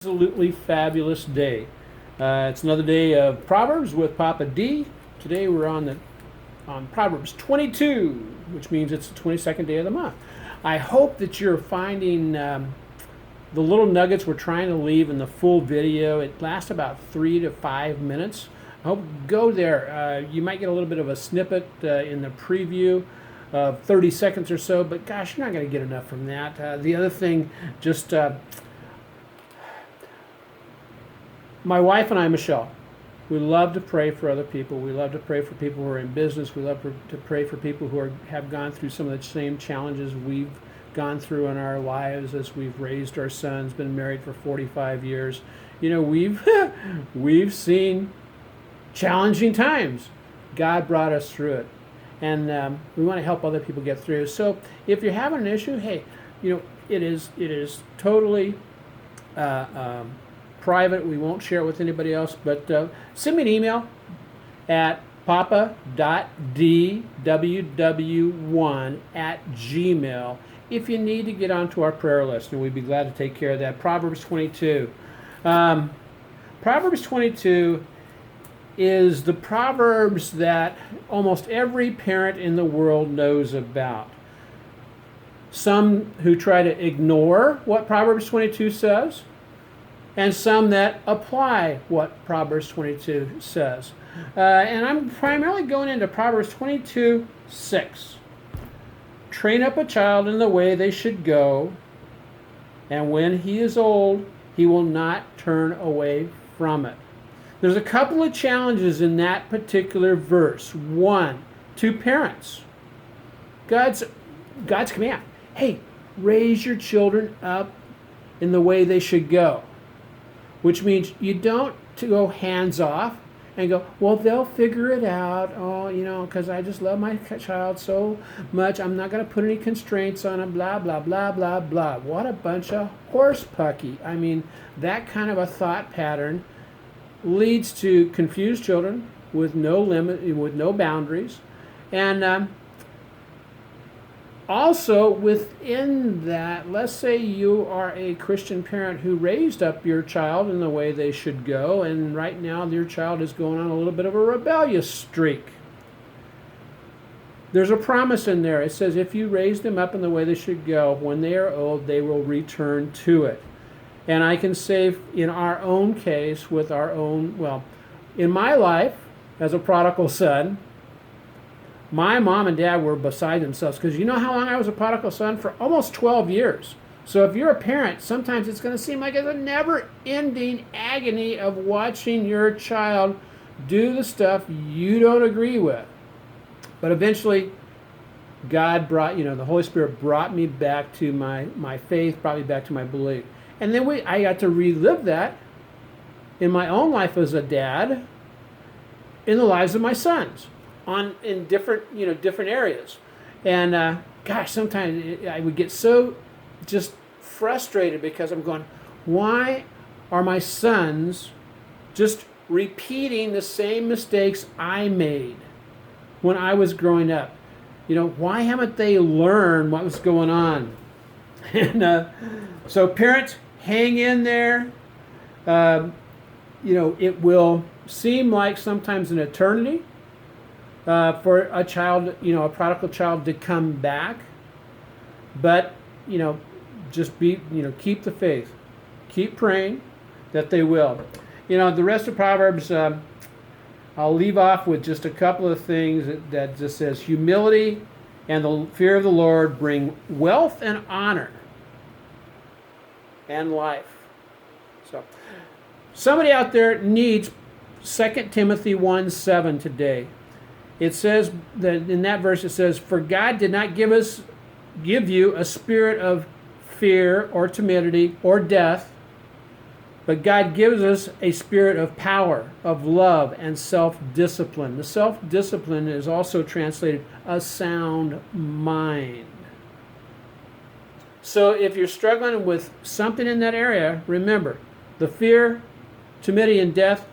Absolutely fabulous day. It's another day of Proverbs with Papa D. Today we're on Proverbs 22, which means it's the 22nd day of the month. I hope that you're finding the little nuggets we're trying to leave in the full video. It lasts about 3 to 5 minutes. I hope go there. You might get a little bit of a snippet in the preview of 30 seconds or so, but gosh, you're not going to get enough from that. The other thing, just my wife and I, Michelle, we love to pray for other people. We love to pray for people who are in business. We love to pray for people who have gone through some of the same challenges we've gone through in our lives as we've raised our sons, been married for 45 years. You know, we've seen challenging times. God brought us through it. And we want to help other people get through. So if you're having an issue, hey, you know, it is totally private. We won't share it with anybody else, but send me an email at papa.dww1@gmail if you need to get onto our prayer list, and we'd be glad to take care of that. Proverbs 22. Proverbs 22 is the Proverbs that almost every parent in the world knows about. Some who try to ignore what Proverbs 22 says, and some that apply what Proverbs 22 says. And I'm primarily going into Proverbs 22:6. Train up a child in the way they should go, and when he is old, he will not turn away from it. There's a couple of challenges in that particular verse. One, to parents. God's command. Hey, raise your children up in the way they should go. Which means you don't go hands off and go, well, they'll figure it out. Oh, you know, because I just love my child so much. I'm not going to put any constraints on them, blah, blah, blah, blah, blah. What a bunch of horse pucky. I mean, that kind of a thought pattern leads to confused children with no limit, with no boundaries. And also within that, let's say you are a Christian parent who raised up your child in the way they should go, and right now your child is going on a little bit of a rebellious streak. There's a promise in there. It says if you raise them up in the way they should go, when they are old, they will return to it. And I can say in our own case, with our own, well, in my life as a prodigal son, my mom and dad were beside themselves, because you know how long I was a prodigal son? For almost 12 years. So if you're a parent, sometimes it's going to seem like it's a never-ending agony of watching your child do the stuff you don't agree with. But eventually, God brought, the Holy Spirit brought me back to my faith, brought me back to my belief. And then I got to relive that in my own life as a dad, in the lives of my sons. In different areas. And gosh, sometimes I would get so just frustrated because I'm going, why are my sons just repeating the same mistakes I made when I was growing up? Why haven't they learned what was going on? And so parents, hang in there. It will seem like sometimes an eternity for a child, a prodigal child to come back. But, just keep the faith. Keep praying that they will. The rest of Proverbs, I'll leave off with just a couple of things that just says, humility and the fear of the Lord bring wealth and honor and life. So, somebody out there needs 2 Timothy 1:7 today. It says that in that verse it says, for God did not give you a spirit of fear or timidity or death, but God gives us a spirit of power, of love, and self-discipline. The self-discipline is also translated a sound mind. So if you're struggling with something in that area, remember, the fear, timidity, and death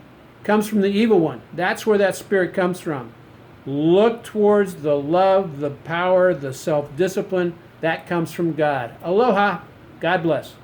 comes from the evil one. That's where that spirit comes from. Look towards the love, the power, the self-discipline. That comes from God. Aloha. God bless.